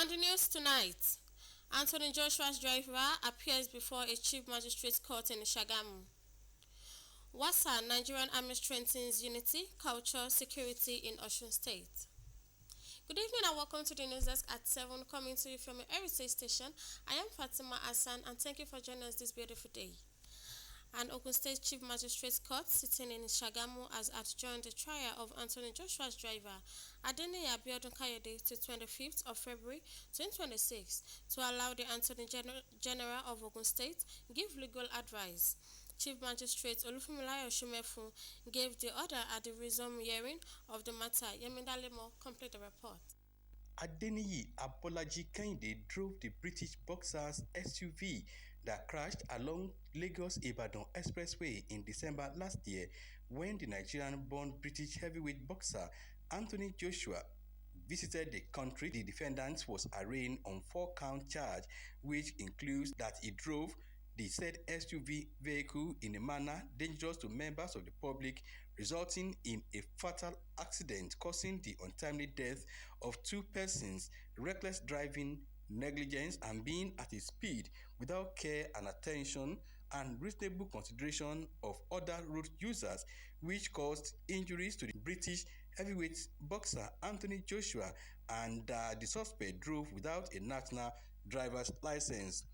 On the news tonight, Anthony Joshua's driver appears before a chief magistrate's court in Shagamu. WASA, Nigerian Army strengthens unity, culture, security in Osun State. Good evening and welcome to the news desk at 7, coming to you from your Heritage station. I am Fatima Hassan and thank you for joining us this beautiful day. An Ogun State Chief Magistrate's Court sitting in Shagamu has adjourned the trial of Anthony Joshua's driver, Adeniyi Abiodun Kayode, to 25th of February 2026 to allow the Attorney General of Ogun State give legal advice. Chief Magistrate Olufunmilayo Shumefun gave the order at the resumed hearing of the matter. Yemindalemo complete the report. Adeniyi Abolaji Kehinde drove the British Boxer's SUV that crashed along Lagos-Ibadan Expressway in December last year when the Nigerian-born British heavyweight boxer Anthony Joshua visited the country. The defendant was arraigned on 4-count charge, which includes that he drove the said SUV vehicle in a manner dangerous to members of the public, resulting in a fatal accident causing the untimely death of 2 persons, reckless driving, negligence, and being at a speed without care and attention and reasonable consideration of other road users, which caused injuries to the British heavyweight boxer Anthony Joshua, and the suspect drove without a national driver's license.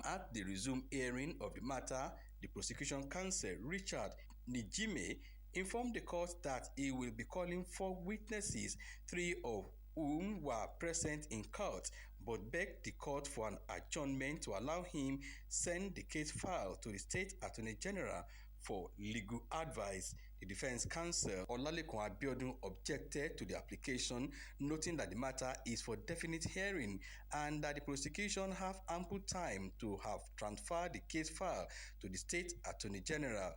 At the resumed hearing of the matter, the prosecution counsel, Richard Nijime, informed the court that he will be calling 4 witnesses, 3 of whom were present in court, but begged the court for an adjournment to allow him send the case file to the State Attorney General for legal advice. The defense counsel, Olalekan Abiodun, objected to the application, noting that the matter is for definite hearing and that the prosecution have ample time to have transferred the case file to the State Attorney General.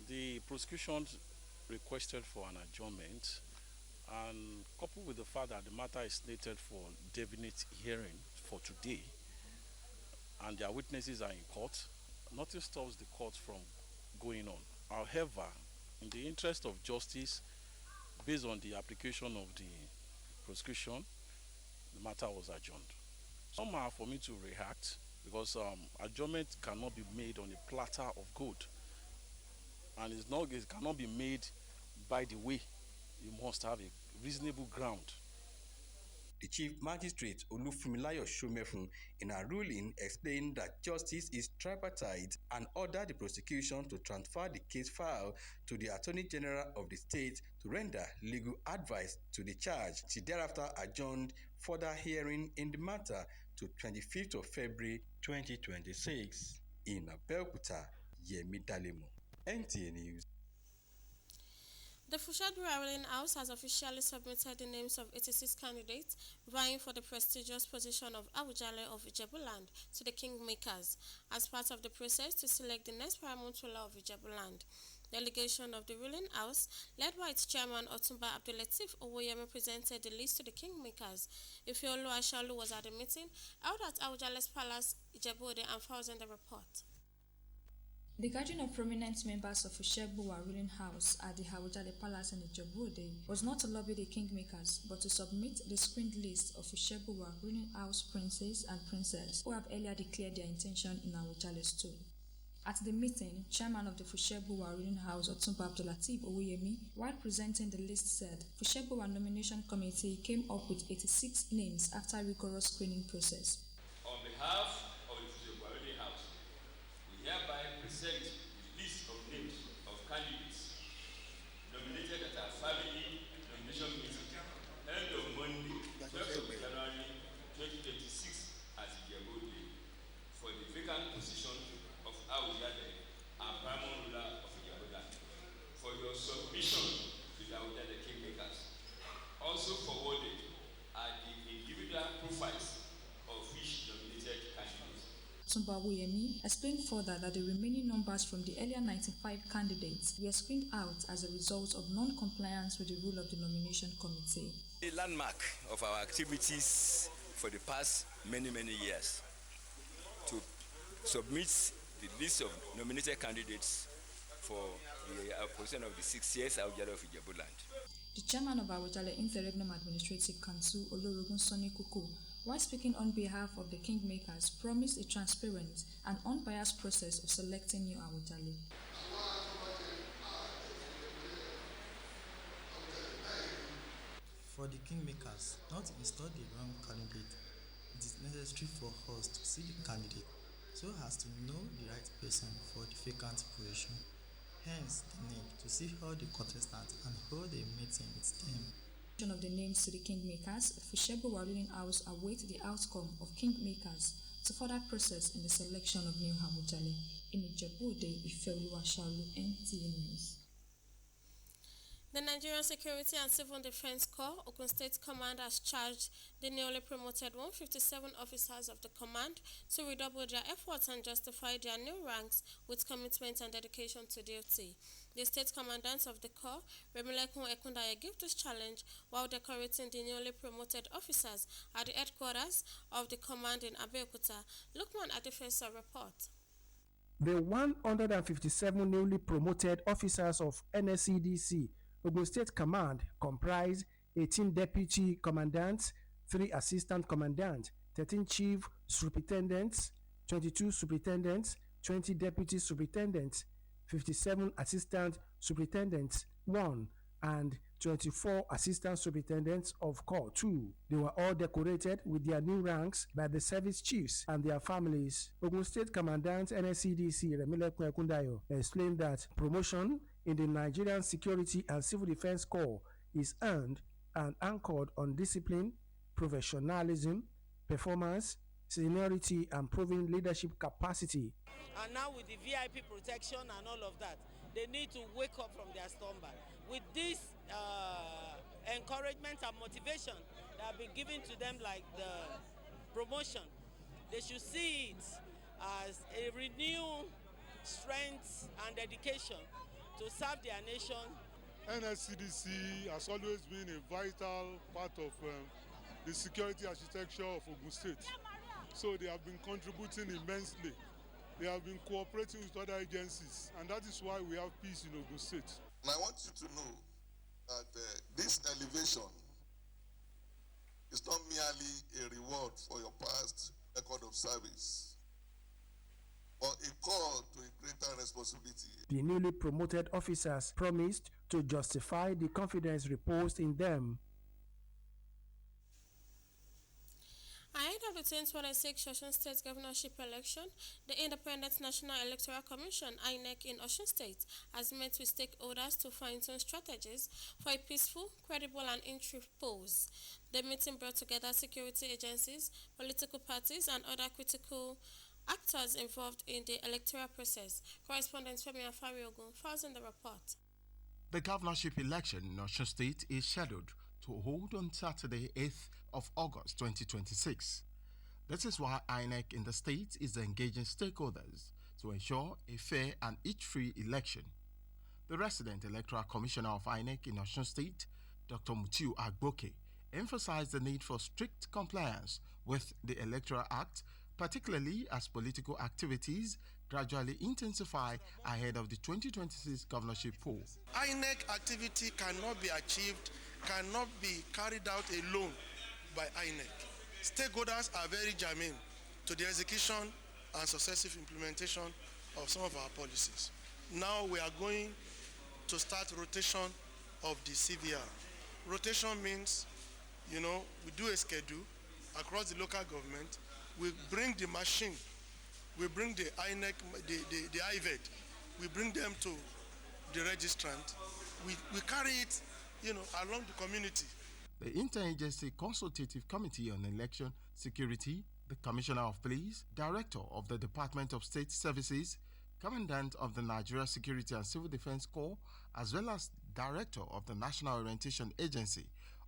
The prosecution requested for an adjournment, and coupled with the fact that the matter is slated for definite hearing for today and their witnesses are in court, nothing stops the court from going on. However, in the interest of justice, based on the application of the prosecution, the matter was adjourned. Somehow for me to react, because adjournment cannot be made on a platter of gold, and it cannot be made by the way. You must have a reasonable ground. The Chief Magistrate Olufunmilayo Shumefun, in her ruling, explained that justice is tripartite and ordered the prosecution to transfer the case file to the Attorney General of the state to render legal advice to the charge. She thereafter adjourned further hearing in the matter to 25th of February 2026. In Abeokuta, Yemindalemo, NTA News. The Fushadura ruling house has officially submitted the names of 86 candidates vying for the prestigious position of Awujale of Ijebuland to the kingmakers as part of the process to select the next paramount ruler of Ijebuland. The delegation of the ruling house, led by its chairman Otumba Abdulateef Owoyemi, presented the list to the kingmakers. Ifeolu Ashalu was at the meeting held at Awujale's Palace, Ijebu-Ode, and files in the report. The gathering of prominent members of Ushegbuwa ruling house at the Awujale Palace in Ijebu-Ode was not to lobby the kingmakers, but to submit the screened list of Ushegbuwa ruling house princes and princesses who have earlier declared their intention in Awujale stool. At the meeting, chairman of the Fushegbuwa ruling house, Otumba Abdulateef Owoyemi, while presenting the list, said Fushegbuwa nomination committee came up with 86 names after rigorous screening process. On behalf of the Fushegbuwa ruling house, we hereby present the list of names of candidates nominated at our family nomination meeting end of Monday, 12th of January 2026 at Ijebu-Ode for the vacant position of Awujale and paramount ruler of Ijebuland for your submission to the Awujale kingmakers. Also forwarded are the individual profiles of each nominated candidate. Otumba Owoyemi explained further that the remaining numbers from the earlier 95 candidates were screened out as a result of non-compliance with the rule of the nomination committee. The landmark of our activities for the past many years to submit the list of nominated candidates for the position of the 6th Awujale of Ijebuland. The chairman of Awujale Interregnum Administrative Council, Olorogun Sonny Kuku, while speaking on behalf of the Kingmakers, promised a transparent and unbiased process of selecting new Awujale. For the Kingmakers not to install the wrong candidate, it is necessary for us to see the candidate so as to know the right person for the vacant position. Hence, the need to see all the contestants and hold a meeting with them. Of the names to the Kingmakers, Fushegbowa ruling house await the outcome of Kingmakers to further process in the selection of new Awujale. In Ijebu-Ode, Ifeoluwa Shalu, NTA News. The Nigerian Security and Civil Defense Corps, Ogun State Command, has charged the newly promoted 157 officers of the command to redouble their efforts and justify their new ranks with commitment and dedication to duty. The state commandant of the Corps, Remilekun Ekundaya, gave this challenge while decorating the newly promoted officers at the headquarters of the command in Abeokuta. Lukman Adefesa report. The 157 newly promoted officers of NSCDC Ogun State Command comprise 18 deputy commandants, 3 assistant commandants, 13 chief superintendents, 22 superintendents, 20 deputy superintendents, 57 assistant superintendents, 1, and 24 assistant superintendents of Corps 2. They were all decorated with their new ranks by the service chiefs and their families. Ogun State Commandant NSCDC Remilekun Ekundayo explained that promotion in the Nigerian Security and Civil Defense Corps is earned and anchored on discipline, professionalism, performance, seniority, and proven leadership capacity. And now with the VIP protection and all of that, they need to wake up from their slumber. With this encouragement and motivation that have been given to them, like the promotion, they should see it as a renewed strength and dedication to serve their nation. NSCDC has always been a vital part of the security architecture of Ogun State. So they have been contributing immensely. They have been cooperating with other agencies, and that is why we have peace in Ogun State. And I want you to know that this elevation is not merely a reward for your past record of service, but a call to a greater responsibility. The newly promoted officers promised to justify the confidence reposed in them. Ahead of the 2026 Osun State governorship election, the Independent National Electoral Commission (INEC) in Osun State has met with stakeholders to fine-tune strategies for a peaceful, credible, and in-truth polls. The meeting brought together security agencies, political parties, and other critical actors involved in the electoral process. Correspondent Femi Afariogun files in the report. The governorship election in Osun State is scheduled to hold on Saturday, 8th of August 2026. This is why INEC in the state is engaging stakeholders to ensure a fair and itch-free election. The resident electoral commissioner of INEC in Osun State, Dr. Mutiu Agboke, emphasized the need for strict compliance with the Electoral Act, particularly as political activities gradually intensify ahead of the 2026 governorship poll. INEC activity cannot be achieved, cannot be carried out alone by INEC. Stakeholders are very germane to the execution and successive implementation of some of our policies. Now we are going to start rotation of the CVR. Rotation means, we do a schedule across the local government. We bring the machine, we bring the INEC, the IVET, we bring them to the registrant. We carry it, along the community. The Interagency Consultative Committee on Election Security, the Commissioner of Police, Director of the Department of State Services, Commandant of the Nigeria Security and Civil Defense Corps, as well as Director of the National Orientation Agency,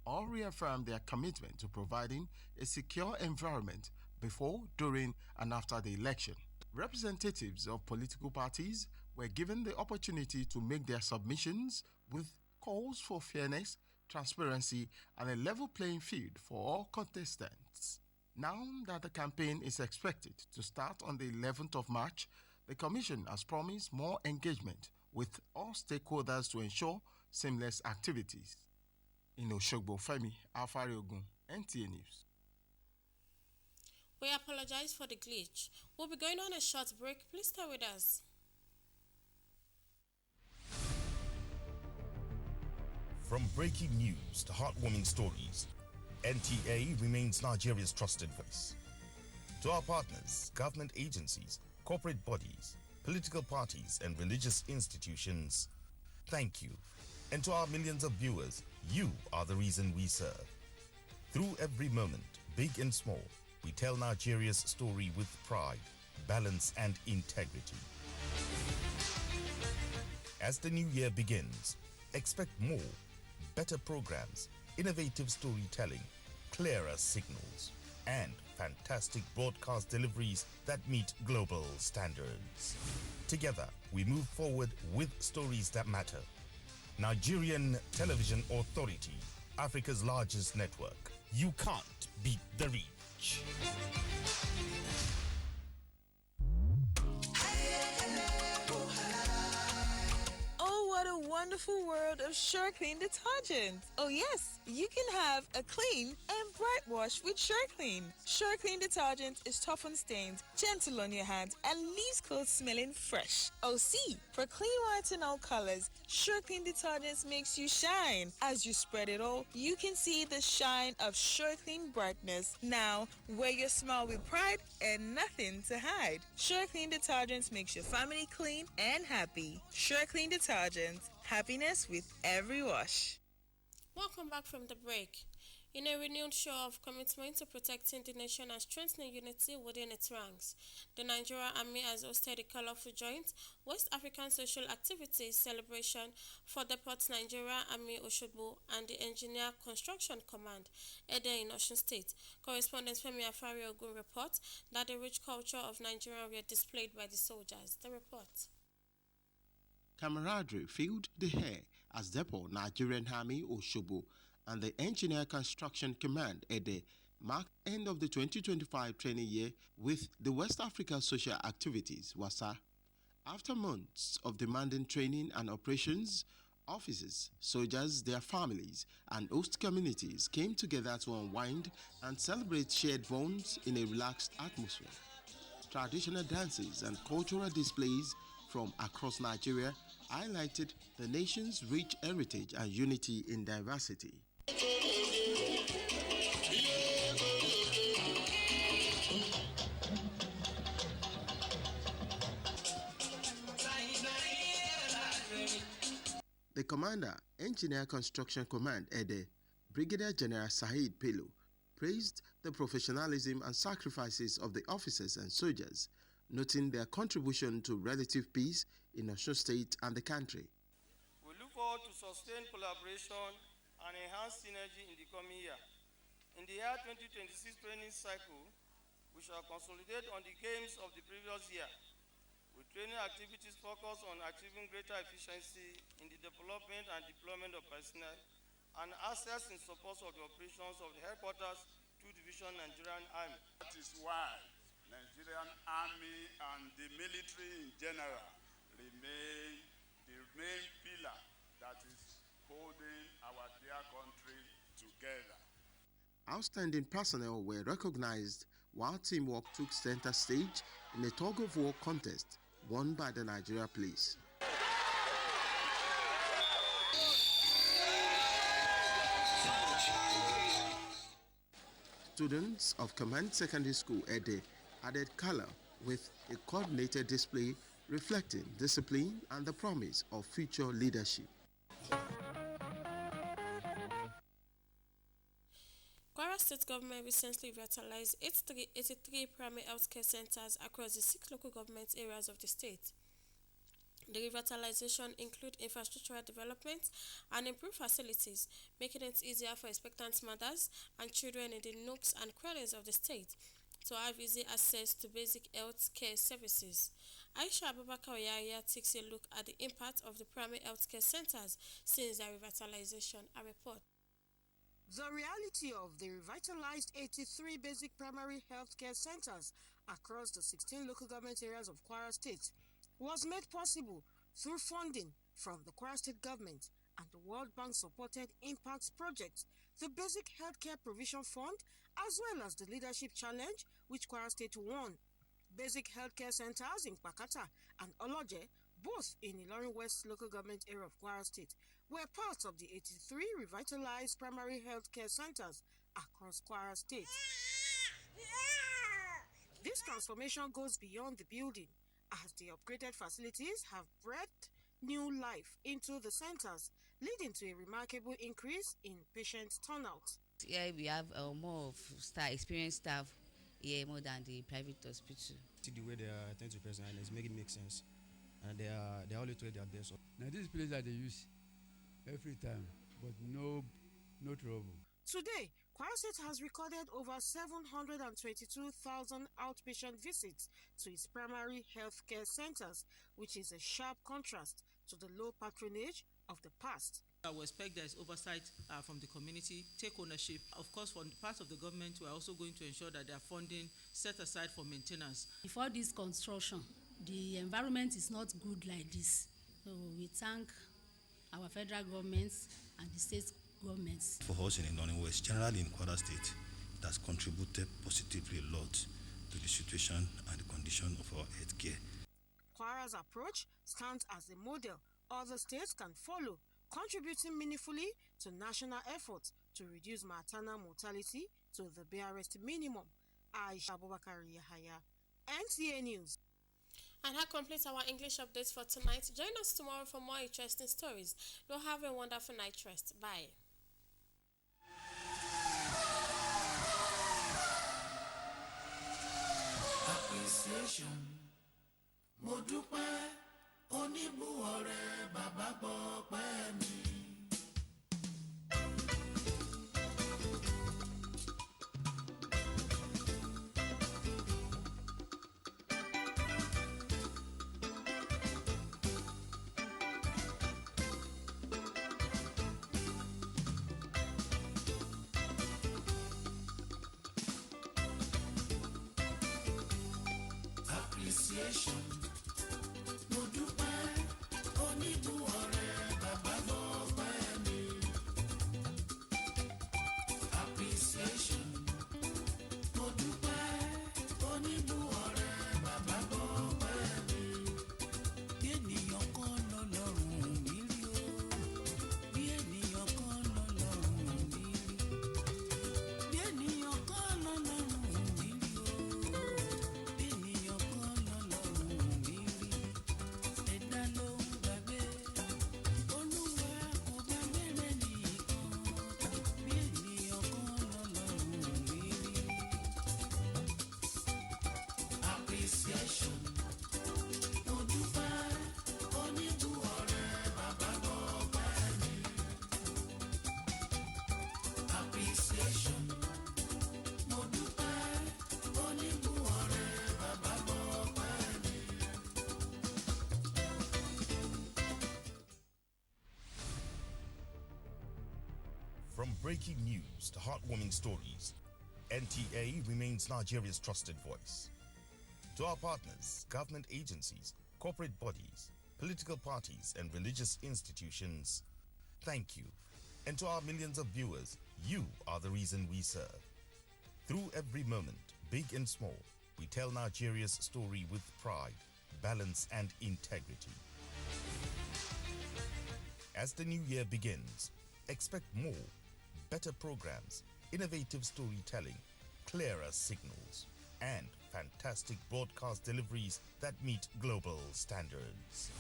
all reaffirmed their commitment to providing a secure environment before, during, and after the election. Representatives of political parties were given the opportunity to make their submissions with calls for fairness, transparency, and a level playing field for all contestants. Now that the campaign is expected to start on the 11th of March, the Commission has promised more engagement with all stakeholders to ensure seamless activities. In Oshogbo, Femi Afariogun, NTA News. We apologize for the glitch. We'll be going on a short break. Please stay with us. From breaking news to heartwarming stories, NTA remains Nigeria's trusted voice. To our partners, government agencies, corporate bodies, political parties, and religious institutions, thank you. And to our millions of viewers, you are the reason we serve. Through every moment, big and small, we tell Nigeria's story with pride, balance, and integrity. As the new year begins, expect more, better programs, innovative storytelling, clearer signals, and fantastic broadcast deliveries that meet global standards. Together, we move forward with stories that matter. Nigerian Television Authority, Africa's largest network. You can't beat the reach. Oh, what a wonderful world of SureClean detergent. Oh yes, you can have a clean and bright wash with SureClean. SureClean detergent is tough on stains, gentle on your hands, and leaves clothes smelling fresh. Oh see, for clean whites and all colors, SureClean detergent makes you shine. As you spread it all, you can see the shine of SureClean brightness. Now, wear your smile with pride and nothing to hide. SureClean detergent makes your family clean and happy. SureClean detergent, happiness with every wash. Welcome back from the break. In a renewed show of commitment to protecting the nation and strengthening unity within its ranks, the Nigerian Army has hosted a colorful joint West African social activities celebration for the Port Nigeria Army Oshogbo and the Engineer Construction Command, Ede in Osun State. Correspondent Femi Afariogun reports that the rich culture of Nigeria were displayed by the soldiers. The report. Camaraderie filled the air as Depot Nigerian Army Oshogbo and the Engineer Construction Command Ede marked end of the 2025 training year with the West Africa Social Activities WASA. After months of demanding training and operations, officers, soldiers, their families, and host communities came together to unwind and celebrate shared bonds in a relaxed atmosphere. Traditional dances and cultural displays from across Nigeria highlighted the nation's rich heritage and unity in diversity. The Commander, Engineer Construction Command Ede, Brigadier General Saheed Pello, praised the professionalism and sacrifices of the officers and soldiers, noting their contribution to relative peace in Osun State and the country. We look forward to sustained collaboration and enhanced synergy in the coming year. In the year 2026 training cycle, we shall consolidate on the gains of the previous year, with training activities focused on achieving greater efficiency in the development and deployment of personnel and assets in support of the operations of the headquarters 2 Division Nigerian Army. That is why Nigerian Army and the military in general remain the main pillar that is holding our dear country together. Outstanding personnel were recognized while teamwork took center stage in a tug-of-war contest won by the Nigeria Police. Students of Command Secondary School Ede added color with a coordinated display reflecting discipline and the promise of future leadership. Kwara State government recently revitalized 83 primary healthcare centers across the 6 local government areas of the state. The revitalization include infrastructural development and improved facilities, making it easier for expectant mothers and children in the nooks and crannies of the state to have easy access to basic health care services. Aisha Abubakar Oyaya takes a look at the impact of the primary healthcare centers since their revitalization. A report. The reality of the revitalized 83 basic primary healthcare centers across the 16 local government areas of Kwara State was made possible through funding from the Kwara State government and the World Bank-supported Impact Project, the Basic Healthcare Provision Fund, as well as the Leadership Challenge, which Kwara State won. Basic healthcare centers in Pakata and Oloje, both in Ilorin West local government area of Kwara State, were part of the 83 revitalized primary healthcare centers across Kwara State. This transformation goes beyond the building, as the upgraded facilities have breathed new life into the centers, leading to a remarkable increase in patient turnout. Here we have more of experienced staff here more than the private hospital. See the way they are attending to person, and it's making it make sense, and they always try their best. Now this place that they use every time, but no trouble. Today, Kwara State has recorded over 722,000 outpatient visits to its primary healthcare centers, which is a sharp contrast to the low patronage of the past. I will expect there is oversight from the community, take ownership. Of course, from the part of the government, we are also going to ensure that there are funding set aside for maintenance. Before this construction, the environment is not good like this. So we thank our federal governments and the state governments. For us in Ilorin West, generally in Kwara State, it has contributed positively a lot to the situation and the condition of our healthcare. Kwara's approach stands as a model other states can follow, contributing meaningfully to national efforts to reduce maternal mortality to the barest minimum. Aisha Abubakar Yahaya, NTA News. And that completes our English updates for tonight. Join us tomorrow for more interesting stories. Do have a wonderful night rest. Bye. Appreciation. Mo dúpẹ́ oníbùwọ̀rẹ́ bàbá gbọ́ pẹ́ mi. Appreciation. Mo dúpẹ́ oníbùwọ̀rẹ́ bàbá gbọ́ pẹ́ mi. Appreciation. Mo dúpẹ́ oníbùwọ̀rẹ́ bàbá gbọ́ pẹ́ mi. Bí ènìyàn kan lọ́lọ́run mi rí o. Bí ènìyàn kan lọ́lọ́run mi rí. Bí ènìyàn kan lọ́lọ́run mi rí o. Bí ènìyàn kan lọ́lọ́run mi rí. Ẹ̀dá ló ń gbàgbé. Olúwa kò gbàgbé rẹ̀ nìkan. Bí ènìyàn kan lọ́lọ́run mi rí. Appreciation. Mo dúpẹ́ oníbùwọ̀rẹ́ bàbá gbọ́ pẹ́ mi. Appreciation. Mo dúpẹ́ oníbùwọ̀rẹ́ bàbá gbọ́ pẹ́ mi. From breaking news to heartwarming stories, NTA remains Nigeria's trusted voice. To our partners, government agencies, corporate bodies, political parties, and religious institutions, thank you. And to our millions of viewers, you are the reason we serve. Through every moment, big and small, we tell Nigeria's story with pride, balance, and integrity. As the new year begins, expect more, better programs, innovative storytelling, clearer signals, and fantastic broadcast deliveries that meet global standards.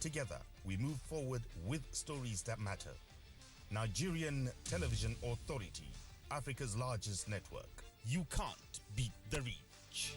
Together, we move forward with stories that matter. Nigerian Television Authority, Africa's largest network. You can't beat the reach.